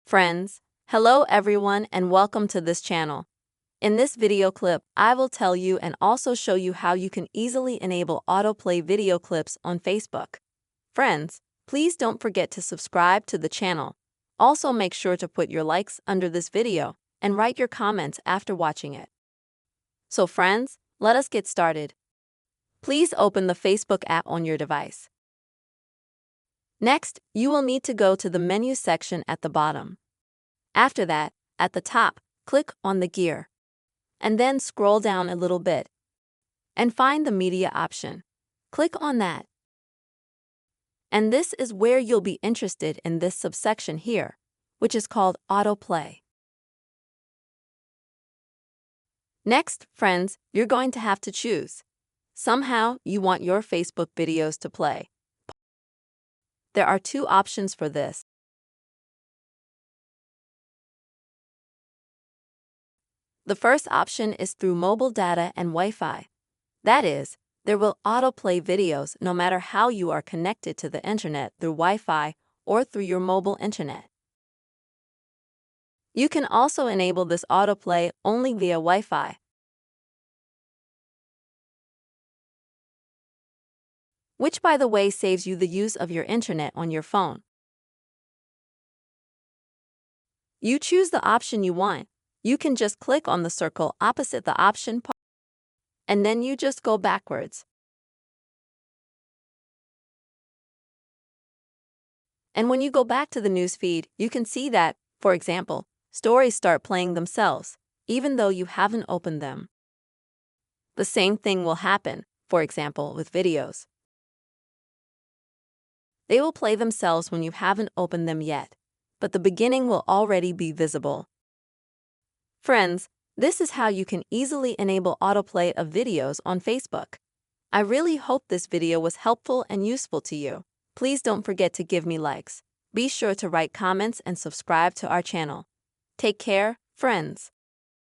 Friends, hello everyone and welcome to this channel. In this video clip, I will tell you and also show you how you can easily enable autoplay video clips on Facebook. Friends, please don't forget to subscribe to the channel. Also make sure to put your likes under this video and write your comments after watching it. So friends, let us get started. Please open the Facebook app on your device. Next, you will need to go to the menu section at the bottom. After that, at the top, click on the gear. And then scroll down a little bit. And find the media option. Click on that. And this is where you'll be interested in this subsection here, which is called autoplay. Next, friends, you're going to have to choose. Somehow, you want your Facebook videos to play. There are two options for this. The first option is through mobile data and Wi-Fi. That is, there will autoplay videos no matter how you are connected to the internet through Wi-Fi or through your mobile internet. You can also enable this autoplay only via Wi-Fi, which by the way saves you the use of your internet on your phone. You choose the option you want. You can just click on the circle opposite the option part, and then you just go backwards. And when you go back to the newsfeed, you can see that, for example, stories start playing themselves, even though you haven't opened them. The same thing will happen, for example, with videos. They will play themselves when you haven't opened them yet, but the beginning will already be visible. Friends, this is how you can easily enable autoplay of videos on Facebook. I really hope this video was helpful and useful to you. Please don't forget to give me likes. Be sure to write comments and subscribe to our channel. Take care, friends.